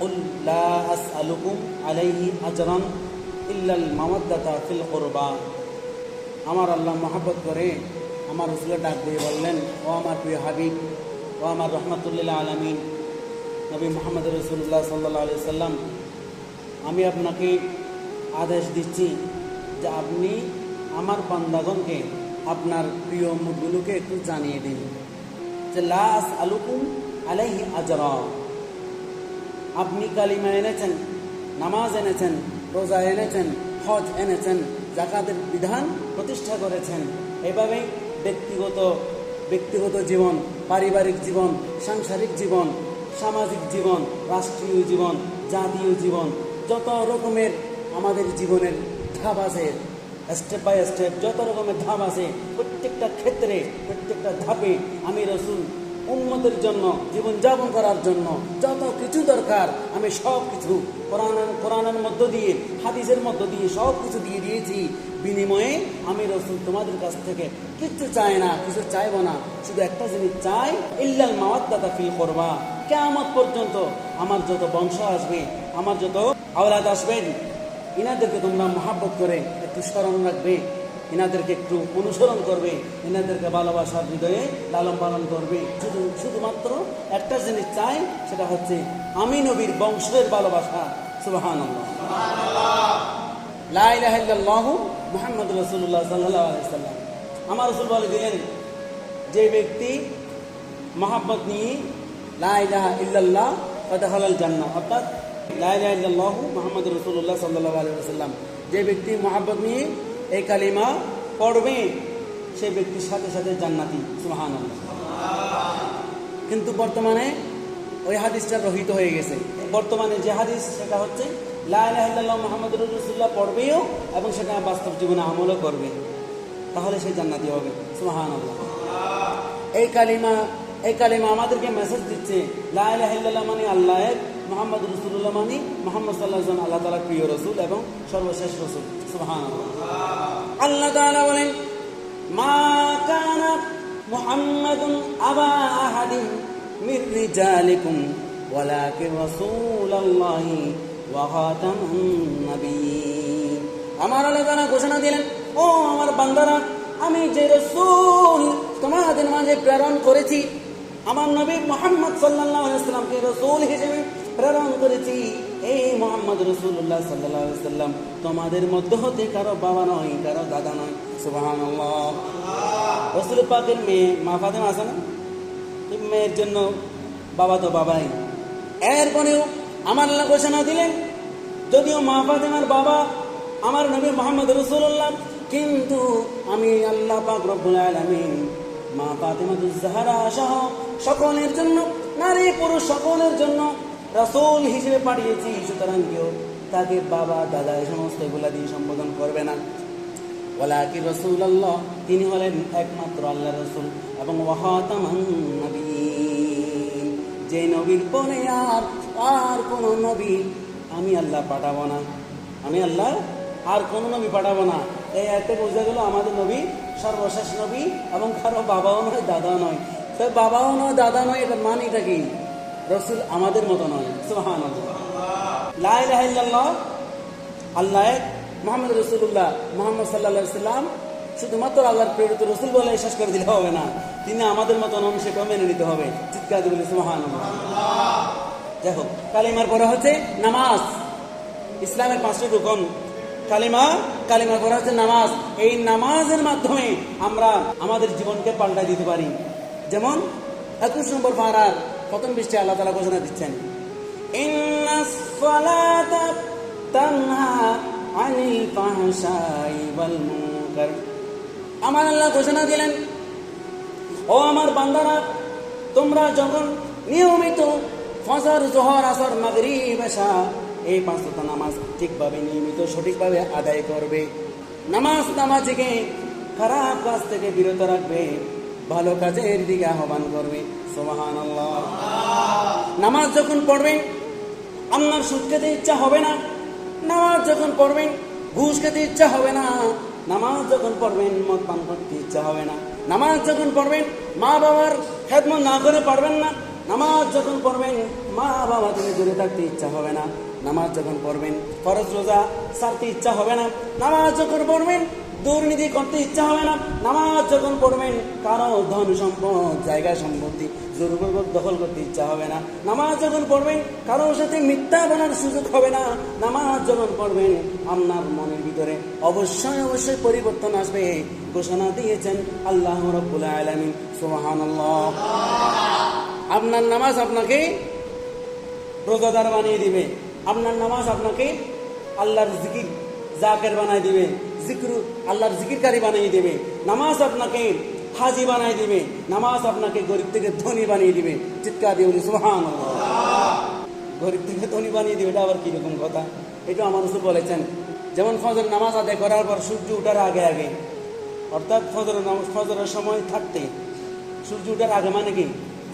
কুল লা আসআলুকুম আলাইহি আজরান ইল্লাল মাওয়াদ্দাতা ফিল কুরবা। আমার আল্লাহ মহব্বত করে আমার রাসূলের ডাক দিয়ে বললেন, ও আমার প্রিয় হাবিব, ও আমার রহমাতুল্লিল আলামিন নবী মুহাম্মদ রাসূলুল্লাহ সাল্লাল্লাহু আলাইহি সাল্লাম, আমি আপনাকে আদেশ দিচ্ছি যে আপনি আমার বান্দাগণকে আপনার প্রিয় মুখগুলোকে একটু জানিয়ে দিন যে লা আসআলুকুম আলাইহি আজরা। আপনি কালিমা এনেছেন, নামাজ এনেছেন, রোজা এনেছেন, হজ এনেছেন, যাকাতের বিধান প্রতিষ্ঠা করেছেন। এভাবে ব্যক্তিগত জীবন, পারিবারিক জীবন, সাংসারিক জীবন, সামাজিক জীবন, রাষ্ট্রীয় জীবন, জাতীয় জীবন, যত রকমের আমাদের জীবনের ধাপ আছে, স্টেপ বাই স্টেপ যত রকমের ধাপ আছে, প্রত্যেকটা ক্ষেত্রে প্রত্যেকটা ধাপে আমি রাসূল উম্মতের জন্য জীবনযাপন করার জন্য যত কিছু দরকার আমি সব কিছু কোরআনের মধ্য দিয়ে, হাদিসের মধ্য দিয়ে সব কিছু দিয়ে দিয়েছি। বিনিময়ে আমি রাসূল তোমাদের কাছ থেকে কিছু চাই না, কিছু চাইবো না, শুধু একটা জিনিস চাই, ইল্লাল মাওয়াদ্দাতা ফিল কুরবা। কিয়ামত পর্যন্ত আমার যত বংশ আসবে, আমার যত আওলাদ আসবেন, ইনাদেরকে তোমরা মহব্বত করে একটু স্মরণ রাখবে, ইনাদেরকে একটু অনুসরণ করবে, ইনাদেরকে ভালোবাসার হৃদয়ে লালন পালন করবে। শুধুমাত্র একটা জিনিস চাই, সেটা হচ্ছে আমি নবীর বংশের ভালোবাসা। সুবহানাল্লাহ, লা ইলাহা ইল্লাল্লাহু মুহাম্মাদুর রাসূলুল্লাহ সাল্লাল্লাহু আলাইহি সাল্লাম। আমার রাসূল বলে দিলেন, যে ব্যক্তি মহব্বত নিয়ে লা ইলাহা ইল্লাল্লাহ ফাদাখালাল জান্নাহ, অর্থাৎ লা ইলাহা ইল্লাল্লাহু মুহাম্মাদুর রাসূলুল্লাহ সাল্লাল্লাহু আলাইহি ওয়াসাল্লাম, যে ব্যক্তি মহব্বত নিয়ে এই কালিমা পড়বে, সেই ব্যক্তির সাথে সাথে জান্নাতি। সুবহানাল্লাহ। কিন্তু বর্তমানে ওই হাদিসটা রহিত হয়ে গেছে। বর্তমানে যে হাদিস, সেটা হচ্ছে লা ইলাহা ইল্লাল্লাহ মুহাম্মাদুর রাসূলুল্লাহ পড়বেও এবং সেটা বাস্তব জীবনে আমলও করবে, তাহলে সে জান্নাতি হবে। সুবহানাল্লাহ। এই কালিমা আমাদেরকে মেসেজ দিচ্ছে, লা ইলাহা ইল্লাল্লাহ মানে আল্লাহ এক, মুহাম্মদ রাসূলুল্লাহ মানে মুহাম্মদ সাল্লাল্লাহু আলাইহি ওয়াসাল্লাম আল্লাহ তাআলার প্রিয় রাসূল এবং সর্বশেষ রাসূল। সুবহানাল্লাহ। আল্লাহ তাআলা বলেন, মা কানা মুহাম্মাদুন আবা আহাদিন মির রিজালিকুম ওয়ালাকিন রাসূলুল্লাহি ওয়া খাতামুন নাবিয়্যিন। আমার আল্লাহ তাআলা ঘোষণা দিলেন, ও আমার বান্দারা, আমি যে রাসূল তোমাদের মাঝে প্রেরণ করেছি, আমার নবী মুহাম্মদ সাল্লাল্লাহু আলাইহি ওয়াসাল্লামকে রাসূল হিসেবে প্রেরণ করেছি, এই মুহাম্মদ রাসূলুল্লাহ সাল্লাল্লাহু আলাইহি ওয়াসাল্লাম তোমাদের মধ্য হতে কারো বাবা নয়, কারো দাদা নয়। সুবহানাল্লাহ। রাসূল পাকের মেয়ে মা ফাতেমা আছে না, এই মেয়ের জন্য বাবা তো বাবাই। এরপরেও আমার আল্লাহ ঘোষণা দিলেন, যদিও মা ফাতেমার বাবা আমার নবী মুহাম্মদ রাসূলুল্লাহ, কিন্তু আমি আল্লাহ পাক রব্বুল আলামিন মা ফাতেমাতুজ জাহরা সহ সকলের জন্য, নারী পুরুষ সকলের জন্য রাসূল হিসেবে পাঠিয়েছি। সুতরাং কেউ তাকে বাবা দাদা এই সমস্ত এগুলা দিয়ে সম্বোধন করবে না। ওয়ালাকিন রাসূলুল্লাহ, তিনি হলেন একমাত্র আল্লাহর রাসূল এবং ওয়া খাতামুন নাবিয়্যিন, যে নবীর পরে আর কোন নবী আমি আল্লাহ পাঠাবো না, আমি আল্লাহ আর কোন নবী পাঠাবো না। এই একটা বোঝা গেল আমাদের নবী সর্বশেষ নবী এবং কারো বাবাও নয় দাদাও নয়। তো বাবাও নয় দাদা নয়, এটার মানে এটা কি? রাসূল আমাদের মতো নয়। সুবহানাল্লাহ। লা ইলাহা ইল্লাল্লাহ আল্লাহ এক, মুহাম্মদ রাসূলুল্লাহ মুহাম্মদ সাল্লাল্লাহু আলাইহি সাল্লাম শুধুমাত্র আল্লাহর প্রেরিত রাসূল বলে শেষ করে দিলে হবে না, তিনি আমাদের মতো নন, সেটাও মেনে নিতে হবে। চিৎকার দিয়ে বলি সুবহানাল্লাহ। যাই হোক, কালিমার পরে হচ্ছে নামাজ। ইসলামের 5টি রুকন, কালিমার পরে হচ্ছে নামাজ। এই নামাজের মাধ্যমে আমরা আমাদের জীবনকে পাল্টা দিতে পারি। যেমন 21 নম্বর পারার প্রথম পৃষ্ঠায় আল্লাহ তাআলা ঘোষণা দিচ্ছেন, ইন্নাস সালাতা তানহা আনিল ফাহশাই ওয়াল মুনকার। আমার আল্লাহ ঘোষণা দিলেন, ও আমার বান্দারা, তোমরা যখন নিয়মিত ফজর, যোহর, আসর, মাগরিব, এশা এই 5 ওয়াক্ত নামাজ ঠিকভাবে নিয়মিত সঠিকভাবে আদায় করবে, নামাজিকে খারাপ কাজ থেকে বিরত রাখবে, ভালো কাজের দিকে আহ্বান করবে। সুবহানাল্লাহ। নামাজ যখন পড়বেন আপনার সুদ খেতে ইচ্ছা হবে না, নামাজ যখন পড়বেন ঘুষ খেতে ইচ্ছা হবে না, নামাজ যখন পড়বেন মদ পান করতে ইচ্ছা হবে না, নামাজ যখন পড়বেন মা বাবার খেদমত না করে পারবেন না, নামাজ যখন পড়বেন মা বাবা থেকে দূরে থাকতে ইচ্ছা হবে না। নামাজ যখন পড়বেন ফরজ রোজা ছাড়তে ইচ্ছা হবে না। নামাজ যখন পড়বেন দুর্নীতি করতে ইচ্ছা হবে না। নামাজ যখন পড়বেন কারো ধন সম্পদ জায়গা সম্পত্তি জোরপূর্বক দখল করতে ইচ্ছা হবে না। নামাজ যখন পড়বেন কারোর সাথে মিথ্যা বলার সুযোগ হবে না। নামাজ যখন পড়বেন আপনার মনের ভিতরে অবশ্যই অবশ্যই পরিবর্তন আসবে। ঘোষণা দিয়েছেন আল্লাহ রাব্বুল আলামিন, সুবহানাল্লাহ। আপনার নামাজ আপনাকে রোজাদার বানিয়ে দিবে। আপনার নামাজ আপনাকে আল্লাহর জিকির জাকের বানিয়ে দিবে, আল্লাহর জিকিরকারী বানিয়ে দিবে। নামাজ আপনাকে হাজি বানিয়ে দিবে। নামাজ আপনাকে গরিব থেকে ধনী বানিয়ে দিবে। চিৎকার দিয়ে বলি সুবহানাল্লাহ। গরিব থেকে ধনী বানিয়ে দিবে, এটা আবার কিরকম কথা? এটা আমার রাসূল বলেছেন। যেমন ফজর নামাজ আদায় করার পর সূর্য ওঠার আগে আগে, অর্থাৎ ফজরের সময় থাকতে, সূর্য ওঠার আগে মানে কি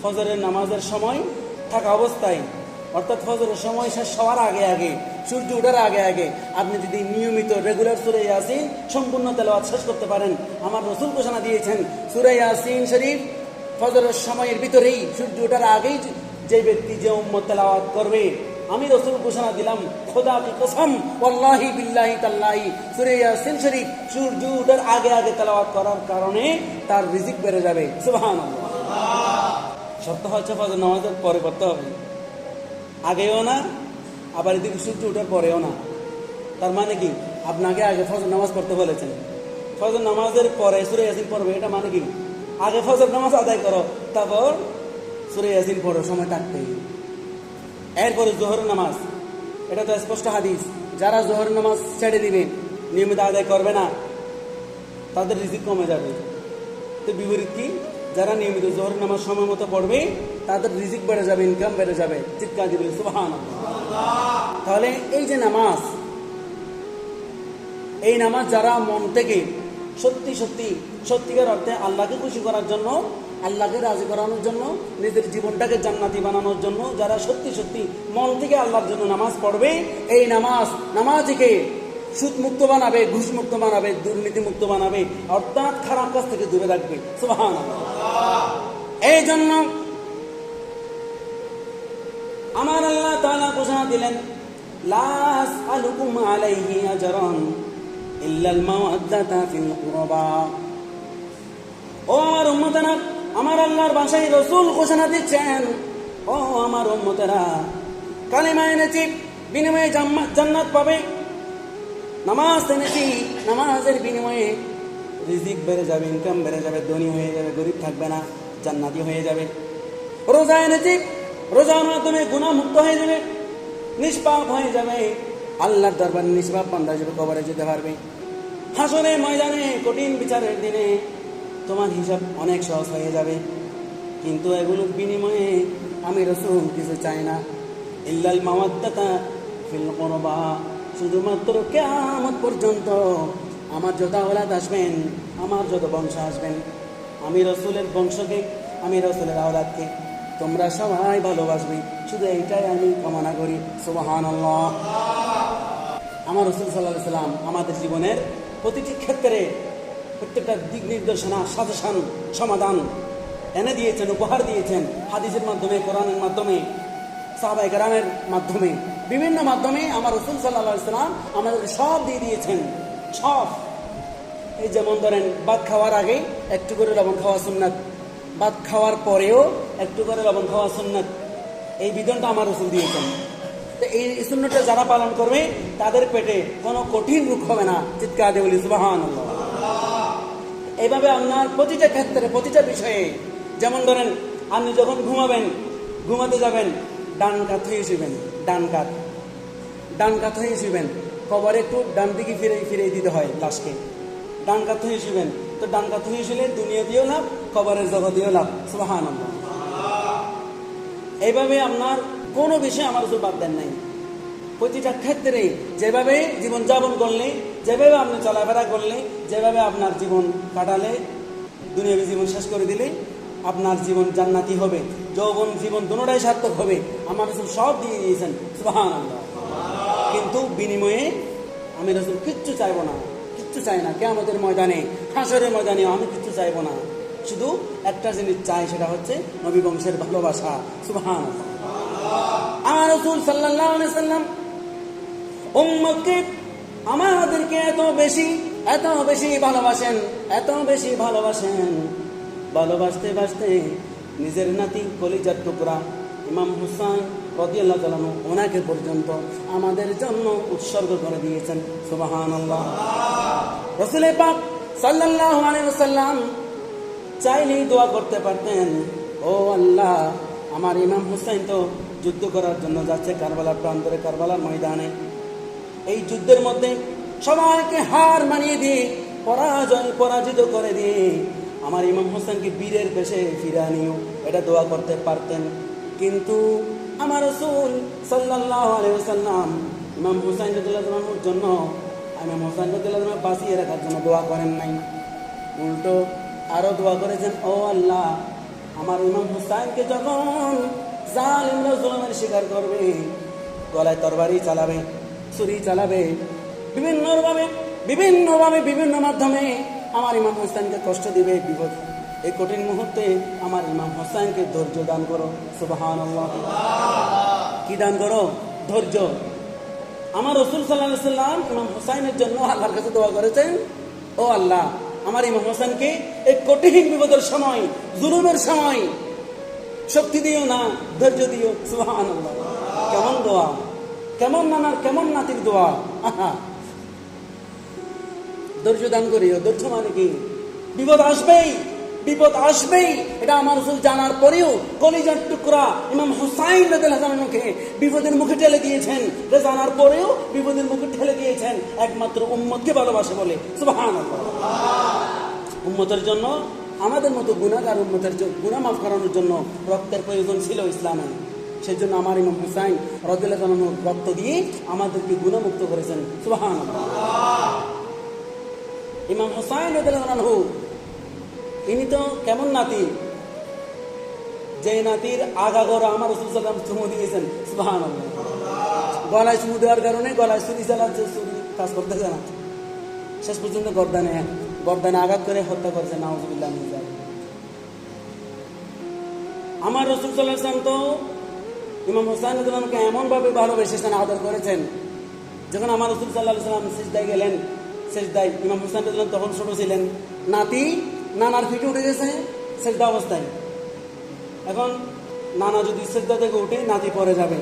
ফজরের নামাজের সময় থাকা অবস্থায়, অর্থাৎ ফজরের সময় শেষ হওয়ার আগে আগে, সূর্য ওঠার আগে আগে আপনি যদি নিয়মিত রেগুলার সূরা ইয়াসিন সম্পূর্ণ তেলাওয়াত শেষ করতে পারেন, আমার রাসূল ঘোষণা দিয়েছেন সূরা ইয়াসিন শরীফ ফজরের সময়ের ভিতরেই সূর্য ওঠার আগেই যে ব্যক্তি যে উম্মত তেলাওয়াত করবে, আমি রাসূল ঘোষণা দিলাম খোদা কি কসম ওয়াল্লাহি বিল্লাহি তাল্লাহি, সূরা ইয়াসিন শরীফ সূর্য ওঠার আগে আগে তেলাওয়াত করার কারণে তার রিজিক বেড়ে যাবে। সুবহানাল্লাহ। শর্ত হচ্ছে ফজর নামাজের পরে করতে হবে, আগেও না, আবার এদিকে সূর্য ওঠার পরেও না। তার মানে কি আপনাকে আগে ফজর নামাজ পড়তে বলেছেন, ফজর নামাজের পরে সূরা ইয়াসিন পড়বে, এটা মানে কি আগে ফজর নামাজ আদায় করো, তারপর সূরা ইয়াসিন পড়ো সময় থাকতেই। এরপরে জোহর নামাজ, এটা তো স্পষ্ট হাদিস, যারা জোহর নামাজ ছেড়ে দিবে, নিয়মিত আদায় করবে না, তাদের রিজিক কমে যাবে। তো বিপরীত কি, যারা নিয়মিত জোহর নামাজ সময় মতো পড়বে তাদের রিজিক বেড়ে যাবে, ইনকাম বেড়ে যাবে। চিৎকার দিবে সুবহানাল্লাহ। তাহলে এই যে নামাজ, এই নামাজ যারা মন থেকে সত্যিকার অর্থে আল্লাহকে খুশি করার জন্য, আল্লাহকে রাজি করানোর জন্য, নিজের জীবনটাকে জান্নাতি বানানোর জন্য যারা সত্যি মন থেকে আল্লাহর জন্য নামাজ পড়বে, এই নামাজকে সুদ মুক্ত বানাবে, ঘুষ মুক্ত বানাবে, দুর্নীতি মুক্ত বানাবে, অর্থাৎ খারাপ কাজ থেকে দূরে রাখবে। সুবহানাল্লাহ। এই জন্য আমার আল্লাহ তাআলা ঘোষণা দিলেন লা আসআলুকুম আলাইহি আজরান ইল্লাল মাওয়াদ্দাতা ফিল কুরবা। ও আমার উম্মতেরা, আমার আল্লাহর ভাষায় রাসূল ঘোষণা দিচ্ছেন, ও আমার উম্মতেরা, কালিমা এনেছি বিনিময়ে জান্নাত পাবে, নামাজ এনেছি নামাজের বিনিময়ে রিজিক বেড়ে যাবে, ইনকাম বেড়ে যাবে, ধনী হয়ে যাবে, গরিব থাকবে না, জান্নাতি হয়ে যাবে। রোজা এনেছি, রোজার মাধ্যমে গুনাহ মুক্ত হয়ে যাবে, নিষ্পাপ হয়ে যাবে, আল্লাহর দরবারে নিষ্পাপ বান্দা হিসেবে কবরে যেতে পারবে। হাসরের ময়দানে কঠিন বিচারের দিনে তোমার হিসাব অনেক সহজ হয়ে যাবে। কিন্তু এগুলোর বিনিময়ে আমি রাসূল কিছু চাই না, ইল্লাল মাওয়াদ্দাতা ফিল কুরবা, শুধুমাত্র কিয়ামত পর্যন্ত আমার যত আওলাদ আসবেন, আমার যত বংশ আসবেন, আমি রাসূলের বংশকে, আমি রাসূলের আওলাদকে তোমরা সবাই ভালোবাসবে, শুধু এইটাই আমি কামনা করি। সুবহানাল্লাহ। আমার রাসূল সাল্লাল্লাহু আলাইহি সাল্লাম আমাদের জীবনের প্রতিটি ক্ষেত্রে প্রত্যেকটা দিক নির্দেশনা, সাজেশন, সমাধান এনে দিয়েছেন, উপহার দিয়েছেন, হাদিসের মাধ্যমে, কোরআনের মাধ্যমে, সাহাবায়ে কেরামের মাধ্যমে, বিভিন্ন মাধ্যমে আমার রাসূল সাল্লাল্লাহু আলাইহি সাল্লাম আমাদেরকে সব দিয়ে দিয়েছেন, সব। এই যেমন ধরেন ভাত খাওয়ার আগে একটু করে লবণ খাওয়া সুন্নাত, ভাত খাওয়ার পরেও একটু করে লবণ খাওয়া সুন্নাত, এই বিধানটা আমার রাসূল দিয়েছেন। তো এই সুন্নাতটা যারা পালন করবে তাদের পেটে কোনো কঠিন রোগ হবে না। চিৎকার দিয়ে বলি সুবহানাল্লাহ। এইভাবে আপনার প্রতিটা ক্ষেত্রে, প্রতিটা বিষয়ে, যেমন ধরেন আপনি যখন ঘুমাতে যাবেন, ডান কাত হয়ে শুবেন, ডান কাত হয়ে শুবেন, কবরে একটু ডান দিকে ফিরে দিতে হয় লাশকে, ডান কাত হয়ে শুবেন। তো ডান কাত হয়ে শুলে দুনিয়া দিয়েও লাভ, কবরের জগতেও লাভ। সুবহানাল্লাহ। এইভাবে আপনার কোনো বিষয়ে আমার রাসূল বাদ দেন নাই। প্রতিটা ক্ষেত্রে যেভাবে জীবনযাপন করলে, যেভাবে আপনি চলাফেরা করলে, যেভাবে আপনার জীবন কাটালে, দুনিয়াবী জীবন শেষ করে দিলে আপনার জীবন জান্নাতি হবে, যৌবন জীবন দুটোটাই সার্থক হবে, আমার রাসূল সব দিয়ে দিয়েছেন। সুবহানাল্লাহ। কিন্তু বিনিময়ে আমি রাসূল কিচ্ছু চাইবো না, কিচ্ছু চাই না। কিয়ামতের ময়দানে, হাসরের ময়দানে আমি কিচ্ছু চাইবো না, শুধু একটা জিনিস চায়, সেটা হচ্ছে নবী বংশের ভালোবাসা। সুবহানাল্লাহ। আমার রাসূল সাল্লাল্লাহু আলাইহি সাল্লাম উম্মতকে আমাদেরকে এত বেশি ভালোবাসেন, এত বেশি ভালোবাসেন, ভালোবাসতে বাসতে নিজের নাতি কলিজার টুকরা ইমাম হুসাইন রাদিয়াল্লাহু তাআলা ওনাকে পর্যন্ত আমাদের জন্য উৎসর্গ করে দিয়েছেন। সুবহানাল্লাহ। রাসূল পাক সাল্লাল্লাহু আলাইহি ওয়াসাল্লাম চাইলেই দোয়া করতে পারতেন, ও আল্লাহ, আমার ইমাম হুসাইন তো যুদ্ধ করার জন্য যাচ্ছে কারবালার প্রান্তরে, কারবালার ময়দানে। এই যুদ্ধের মধ্যে সবাইকে হার মানিয়ে দিয়ে পরাজিত করে দিয়ে আমার ইমাম হোসেনকে বীরের বেশে ফিরে আনিও, এটা দোয়া করতে পারতেন। কিন্তু আমার রাসূল সাল্লাল্লাহু আলাইহি ওয়াসাল্লাম ইমাম হুসাইন রাদিয়াল্লাহু আনহুর জন্য, ইমাম হুসাইন রাদিয়াল্লাহু আনহু বাঁচিয়ে রাখার জন্য দোয়া করেন নাই, উল্টো আরো দোয়া করেছেন, ও আল্লাহ, আমার ইমাম হুসাইনকে যখন জালিমরা জুলুমের শিকার করবে, গলায় তরবারি চালাবে, ছুরি চালাবে, বিভিন্ন মাধ্যমে আমার ইমাম হোসেনকে কষ্ট দিবে, বিপদ, এই কঠিন মুহূর্তে আমার ইমাম হোসেনকে ধৈর্য দান করো। সুবহানাল্লাহ। কি দান করো? ধৈর্য। আমার রাসূল সাল্লাল্লাহু আলাইহি ওয়াসাল্লাম ইমাম হোসেনের জন্য আল্লাহর কাছে দোয়া করেছেন, ও আল্লাহ, আমার ইমাম হোসেনকে এই কঠিন বিপদের সময়, জুলুমের সময় শক্তি দিও না, ধৈর্য দিও। সুবহানাল্লাহ। কেমন দোয়া, কেমন নাতির দোয়া। ধৈর্য দান করিও। ধৈর্য মানে কি? বিপদ আসবেই, এটা আমার রাসূল জানার পরেও কলিজার টুকরা ইমাম হুসাইন রাদিয়াল্লাহু আনহুকে বিপদের মুখে ঠেলে দিয়েছেন। এটা জানার পরেও বিপদের মুখে ঠেলে দিয়েছেন একমাত্র উম্মতকে ভালোবাসে বলে। সুবহানাল্লাহ। উম্মতের জন্য, আমাদের মতো গুনাহগার উম্মতের গুনাহ মাফ করানোর জন্য রক্তের প্রয়োজন ছিল ইসলামে। সেই জন্য আমার ইমাম হুসাইন রাদিয়াল্লাহু আনহু রক্ত দিয়ে আমাদেরকে গুনাহমুক্ত করেছেন। সুবহানাল্লাহ। ইমাম হুসাইন রাদিয়াল্লাহু আনহু, ইনি তো কেমন নাতি, যে নাতির আগাগোড়া আমার রাসূল সাল্লাল্লাহু আলাইহি ওয়াসাল্লাম চুমু দিয়েছেন। সুবহানাল্লাহ। গলায় চুমু দেওয়ার কারণে গলায় ছুরি চালাচ্ছে, ছুরি কাজ করতেছে না, শেষ পর্যন্ত গর্দানে আঘাত করে হত্যা করেছে। নাউযুবিল্লাহ মিন যালিক। আমার রাসূল সাল্লাল্লাহু আলাইহি ওয়াসাল্লাম তো ইমাম হুসাইন রাদিয়াল্লাহু আনহুকে এমন ভাবে ভালোবেসেছেন, আদর করেছেন, যখন আমার রাসূল সাল্লাল্লাহু আলাইহি ওয়াসাল্লাম সিজদায় গেলেন, সিজদায় ইমাম হুসাইন রাদিয়াল্লাহু আনহু তখন ছোট ছিলেন, নাতি নানার পিঠে উঠে গেছে সিজদা অবস্থায়। এখন নানা যদি সিজদা থেকে উঠে, নাতি পড়ে যাবে,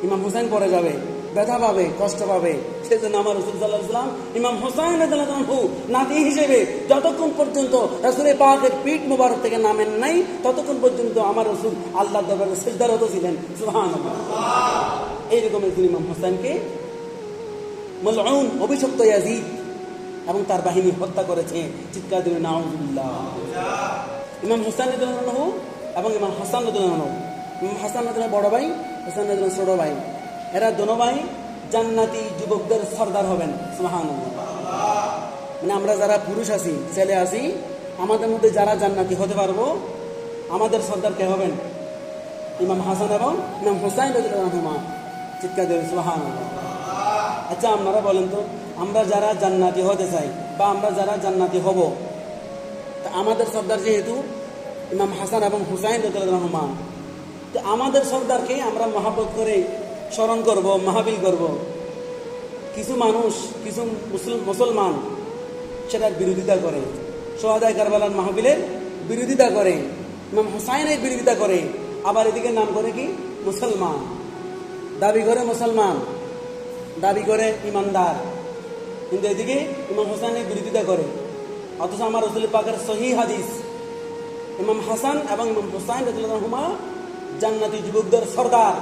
ইমাম হুসাইন পড়ে যাবে, ব্যথা পাবে, কষ্ট পাবে। সেজন্য আমার রাসূল সাল্লাল্লাহু আলাইহি ওয়াসাল্লাম ইমাম হুসাইন রাদিয়াল্লাহু আনহু নাতি হিসেবে যতক্ষণ পর্যন্ত রাসূল পাকের পিঠ মোবারক থেকে নামেন নাই, ততক্ষণ পর্যন্ত আমার রাসূল আল্লাহর দরবারে সিজদারত ছিলেন। সুবহানাল্লাহ। এইরকম একজন ইমাম হুসাইনকে মালউন, অভিশপ্ত ইয়াজিদ এবং তার বাহিনী হত্যা করেছে। চিৎকার দিলেন নাউযুবিল্লাহ। ইমাম হুসাইন রাদিয়াল্লাহু আনহু এবং ইমাম হাসান রাদিয়াল্লাহু আনহু, ইমাম হাসান রাদিয়াল্লাহু বড় ভাই, হাসান রাদিয়াল্লাহু ছোট ভাই, এরা দোনো ভাই জান্নাতি যুবকদের সর্দার হবেন। সুবহানাল্লাহ। মানে আমরা যারা পুরুষ আছি, ছেলে আছি, আমাদের মধ্যে যারা জান্নাতি হতে পারবো, আমাদের সর্দার কে হবেন? ইমাম হাসান এবং ইমাম হুসাইন রাদিয়াল্লাহু আনহুমা। চিৎকার দিলেন সুবহানাল্লাহ। আচ্ছা, আপনারা বলেন তো, আমরা যারা জান্নাতি হতে চাই বা আমরা যারা জান্নাতি হব, তা আমাদের সর্দার যেহেতু ইমাম হাসান এবং হুসাইন রাদিয়াল্লাহু আনহুমা, তো আমাদের সর্দারকে আমরা মহব্বত করে স্মরণ করব, মাহফিল করব। কিছু মানুষ, কিছু মুসলমান সেটার বিরোধিতা করে, সোহাদায়ে কারবালার মাহফিলের বিরোধিতা করে, ইমাম হুসাইনের বিরোধিতা করে, আবার এদিকে নাম করে কি মুসলমান, দাবি করে মুসলমান, দাবি করে ইমানদার, কিন্তু এদিকে ইমাম হুসাইনের বিরোধিতা করে। অথচ আমার রাসূল পাকের সহিহ হাদিস, ইমাম হাসান এবং ইমাম হুসাইন রাদিয়াল্লাহু আনহুমা জান্নাতি যুবকদের সর্দার।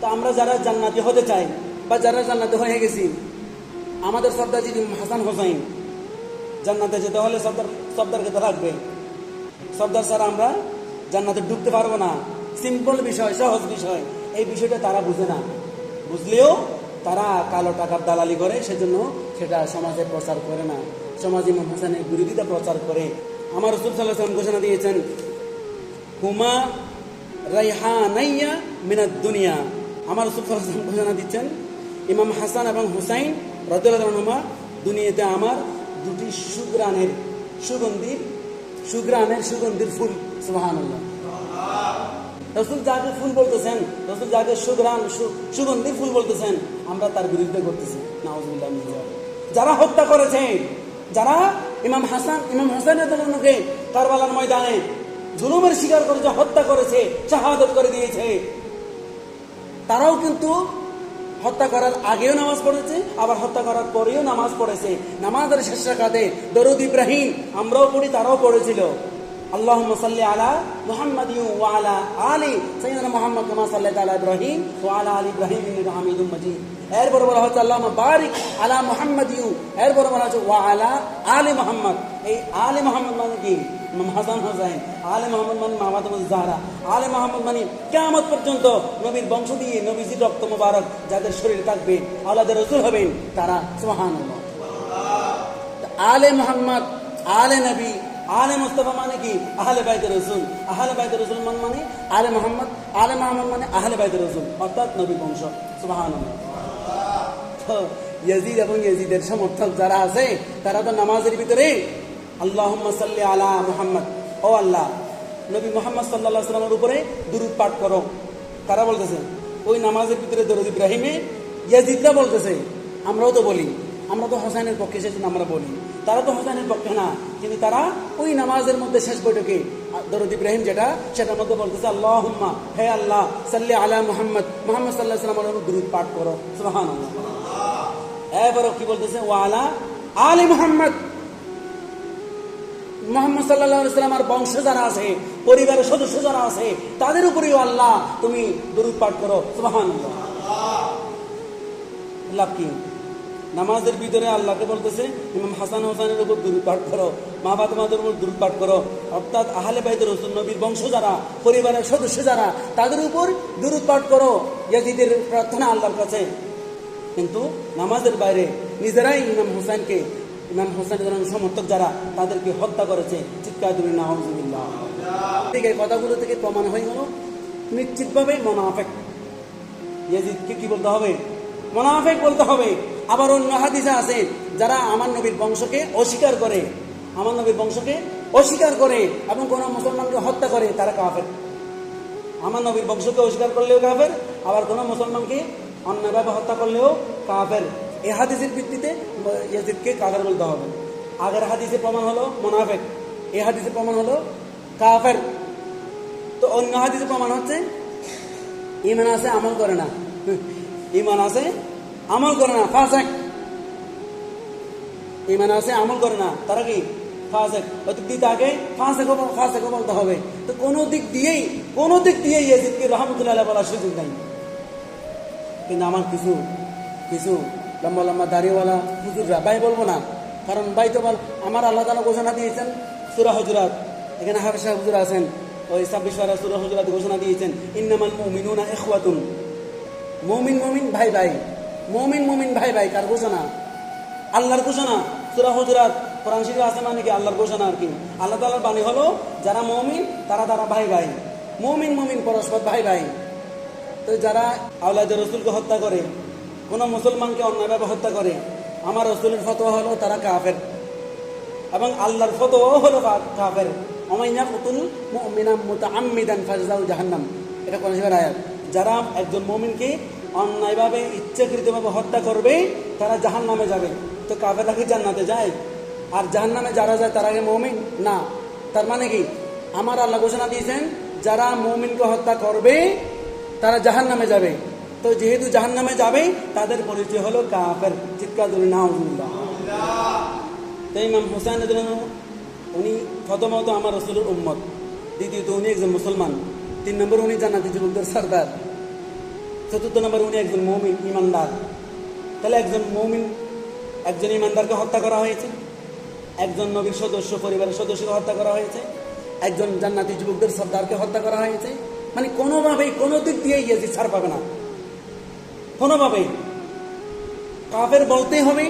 তা আমরা যারা জান্নাতি হতে চাই বা যারা জান্নাতি হয়ে গেছি, আমাদের সর্দার যদি হাসান হুসাইন, জান্নাতে যেতে হলে সর্দারকে তো রাখবে। সর্দার ছাড়া আমরা জান্নাতে ঢুকতে পারবো না। সিম্পল বিষয়, সহজ বিষয়। এই বিষয়টা তারা বুঝে না, বুঝলেও তারা কালো টাকার দালালি করে, সেজন্য সেটা সমাজে প্রচার করে না। সমাজ ইমাম হাসানের বিরোধিতা প্রচার করে। আমার রাসূল সাল্লাল্লাহু আলাইহি ওয়াসাল্লাম ঘোষণা দিয়েছেন, হুমা রাইহানাইয়া মিনাদ দুনিয়া। আমার রাসূল সাল্লাল্লাহু আলাইহি ওয়াসাল্লাম ঘোষণা দিচ্ছেন, ইমাম হাসান এবং হুসাইন রাদিয়াল্লাহু আনহুমা দুনিয়াতে আমার দুটি সুগ্রানের, সুগন্ধির সুঘ্রাণের সুগন্ধির ফুল, সুবহানাল্লাহ। রসুল যাকে ফুল বলতেছেন, রসুল যাকে সুঘ্রাণ সুগন্ধি ফুল বলতেছেন, আমরা তার বিরুদ্ধে করতেছি, নাউজুবিল্লাহ মিন যালিক। যারা হত্যা করেছে, যারা ইমাম হোসেনের জন্যকে কারবালার ময়দানে জুলুমের শিকার করেছে, হত্যা করেছে, শাহাদত করে দিয়েছে, তারাও কিন্তু হত্যা করার আগেও নামাজ পড়েছে, আবার হত্যা করার পরেও নামাজ পড়েছে। নামাজের শেষ রাকাতে দরুদ ইব্রাহিম আমরাও পড়ি, তারাও পড়েছিল। আল্লাহুম্মা সাল্লি আলা মুহাম্মাদিন ওয়া আলা আলি সাইয়্যিদিনা মুহাম্মদ কামা সাল্লাইতা আলা ইব্রাহিম ওয়া আলা আলি ইব্রাহিম ইন্নাকা হামিদুম মাজিদ। এরপরে বলা হচ্ছে আল্লাহুম্মা বারিক আলা মুহাম্মাদিন, এরপরে বলা হচ্ছে ওয়া আলা আলি মুহাম্মদ। এই আলি মুহাম্মদ মানে কি? ইমাম হাসান হোসেন। আলে মুহাম্মদ মানে মা ফাতেমা জাহরা। আলে মুহাম্মদ মানে কিয়ামত পর্যন্ত নবীর বংশ দিয়ে নবীজির রক্ত মুবারক যাদের শরীর থাকবে, আওলাদে রাসূল হবেন, তারা সুবহানাল্লাহ। আলে মুহাম্মদ, আলে নবী, আলে মুস্তাফা মানে কি? আহলে বাইতে রাসূল। আহলে বাইতে রাসূল মানে আলে মুহাম্মদ, আলে মুহাম্মদ মানে আহলে বাইতে রাসূল, অর্থাৎ নবীর বংশ, সুবহানাল্লাহ। তো ইয়াজিদ এবং ইয়াজিদের সমর্থক যারা আছে, তারা তো নামাজের ভিতরে আল্লাহুম্মা সাল্লি আলা মুহাম্মদ, ও আল্লাহ নবী মুহাম্মদ সাল্লাল্লাহু আলাইহি ওয়াসাল্লামের উপরে দুরূদ পাঠ করো। কারা বলতেছে? ওই নামাজের ভিতরে দরুদ ইব্রাহিমে ইয়াজিদরা বলতেছে। আমরাও তো বলি, আমরা তো হোসেনের পক্ষে, সেজন্য আমরা বলি। তারা তো হোসেনের পক্ষে না, কিন্তু তারা ওই নামাজের মধ্যে শেষ বৈঠকে দরুদ ইব্রাহিম যেটা, সেটার মধ্যে বলতেছে আল্লাহুম্মা, হে আল্লাহ, সাল্লি আলা মুহাম্মদ, মুহাম্মদ সাল্লাল্লাহু আলাইহি ওয়াসাল্লামের উপর দুরূদ পাঠ করো, সুবহানাল্লাহ। এবারও কি বলতেছে? ওয়া আলা আলি মুহাম্মদ, মুহাম্মদ সাল্লাল্লাহু আলাইহি ওয়াসাল্লামের বংশ যারা আছে, পরিবারের সদস্য যারা আছে, তাদের উপরেও আল্লাহ তুমি দরুদ পাঠ করো, সুবহানাল্লাহ। লাভ কি? নামাজের ভিতরে আল্লাহকে বলতেছে ইমাম হাসান হোসেনের উপর দরুদ পাঠ করো, মা ফাতেমাদের উপর দরুদ পাঠ করো, অর্থাৎ আহলে বাইতে রাসূল, নবীর বংশ যারা, পরিবারের সদস্য যারা, তাদের উপর দরুদ পাঠ করো। ইয়াজিদের প্রার্থনা আল্লাহর কাছে। কিন্তু নামাজের বাইরে নিজেরাই ইমাম হোসেনকে, ইমাম হোসেনের সমর্থক যারা, তাদেরকে হত্যা করেছে। চিৎকার করে নাউজুবিল্লাহ। ঠিক এই কথাগুলো থেকে প্রমাণ হয়ে গেল নিশ্চিতভাবে মুনাফিক। ইয়াজিদকে কি বলতে হবে? মুনাফিক বলতে হবে। আবার অন্য হাদিসে আছে, যারা আমার নবীর বংশকে অস্বীকার করে, আমার নবীর বংশকে অস্বীকার করে এবং কোন মুসলমানকে হত্যা করে, তারা কাফের। আমার নবীর বংশকে অস্বীকার করলেও কাফের, আবার কোন মুসলমানকে অন্যায়ভাবে হত্যা করলেও কাফের। এই হাদিসের ভিত্তিতে ইয়াজিদকে কাফের বলতে হবে। আগের হাদিসে প্রমাণ হলো মুনাফিক, এই হাদিসে প্রমাণ হলো কাফের। তো অন্য হাদিসে প্রমাণ হচ্ছে ঈমান আছে আমল করে না, ঈমান আছে আমল করে না, ফাসিক। ঈমান আছে আমল করে না, তারা কি? ফাসিক। ওদিক দিয়ে তাকে ফাসিক বলতে হবে। তো কোন দিক দিয়েই ইয়াজিদকে রাহমাতুল্লাহ আলাইহি বলার সুযোগ নাই। কিন্তু আমার কিছু লম্বা লম্বা দাড়িওয়ালা হুজুররা, ভাই বলবো না, কারণ ভাই তো আমার আল্লাহ তাআলা ঘোষণা দিয়েছেন সূরা হুজুরাত, এখানে হাফেজ হুজুর আছেন, ওই 26 পারা সূরা হুজুরাত ঘোষণা দিয়েছেন ইন্নামাল মুমিনুনা ইখওয়াতুন, মুমিন ভাই ভাই, মুমিন ভাই ভাই। কার ঘোষণা? আল্লাহর ঘোষণা। সূরা হুজুরাত কোরআন শরীফে আছে মানে কি? আল্লাহর ঘোষণা আর কি। আল্লাহ তাআলার বাণী হলো যারা মুমিন তারা ভাই ভাই, মুমিন পরস্পর ভাই ভাই। তো যারা আওলাদে রাসূলকে হত্যা করে, কোন মুসলমানকে অন্যায়ভাবে হত্যা করে, আমার রাসূলের ফতোয়া হলো তারা কাফের, এবং আল্লাহর ফতোয়াও হলো কাফের। ওমাইয়া কুতুল মুমিনাম মুতাআম্মিদান ফাজাউ জাহান্নাম, এটা কোরআন শরীফের আয়াত। যারা একজন মুমিনকে অন্যায়ভাবে ইচ্ছাকৃতভাবে হত্যা করবে, তারা জাহান্নামে যাবে। তো কাফেররা কি জান্নাতে যায়? আর জাহান্নামে যারা যায় তারা কি মুমিন না? তার মানে কি? আমার আল্লাহ ঘোষণা দিয়েছেন যারা মুমিনকে হত্যা করবে তারা জাহান্নামে যাবে। তো যেহেতু জাহান্নামে যাবে, তাদের পরিচয় হলো কাফের। চিৎকার করে নাউজুবিল্লাহ। তো ইমাম হোসেন উনি প্রথমত আমার রাসূলের উম্মত, দ্বিতীয়ত উনি একজন মুসলমান, 3 নম্বর উনি জান্নাতি যুবকদের সরদার, 4th নম্বর উনি একজন মুমিন ইমানদার। তাহলে একজন মুমিন, একজন ইমানদারকে হত্যা করা হয়েছে, একজন নবীর সদস্য, পরিবারের সদস্যকে হত্যা করা হয়েছে, একজন জান্নাতি যুবকদের সরদারকে হত্যা করা হয়েছে। মানে কোনোভাবেই কোনো দিক দিয়ে ইয়াজিদ ছাড় পাবে না, কোনোভাবেই। কাফের বলতেই হবে,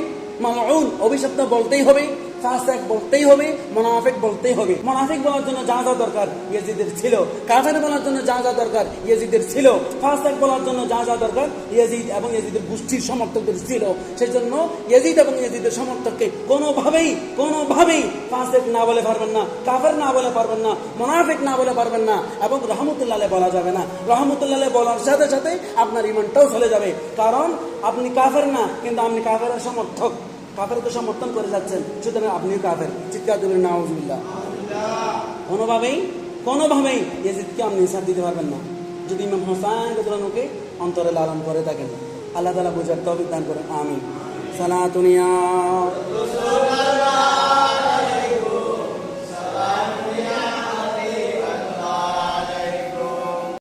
মালউন অভিশপ্ত বলতেই হবে, ফাসিক বলতেই হবে, মুনাফিক বলতেই হবে। মুনাফিক বলার জন্য যা যা দরকার ইয়াজিদের ছিল, কাফের বলার জন্য যা যা দরকার ইয়াজিদের ছিল, ফাসিক বলার জন্য যা যা দরকার ইয়াজিদ এবং ইয়াজিদের গোষ্ঠীর সমর্থকদের ছিল। সেজন্য ইয়াজিদ এবং ইয়াজিদের সমর্থককে কোনোভাবেই ফাসিক না বলে পারবেন না, কাফের না বলে পারবেন না, মুনাফিক না বলে পারবেন না, এবং রহমতুল্লাহ আলাইহি বলা যাবে না। রহমতুল্লাহ আলাইহি বলার সাথে সাথে আপনার ঈমানটাও চলে যাবে, কারণ আপনি কাফের না, কিন্তু আপনি কাফেরের সমর্থক, কাফের তো সমর্থন করে যাচ্ছেন, সুতরাং আপনিও কাফের। চিৎকার দেবেন নাউজুবিল্লাহ। কোনোভাবেই ইয়াজিদকে আপনি সাথ দিতে পারবেন না যদি ইমাম হোসেন রাদিয়াল্লাহু অন্তরে লালন করে থাকেন। আল্লাহ তাআলা বুঝার তৌফিক দান করেন, আমিন। সালাতুনিয়া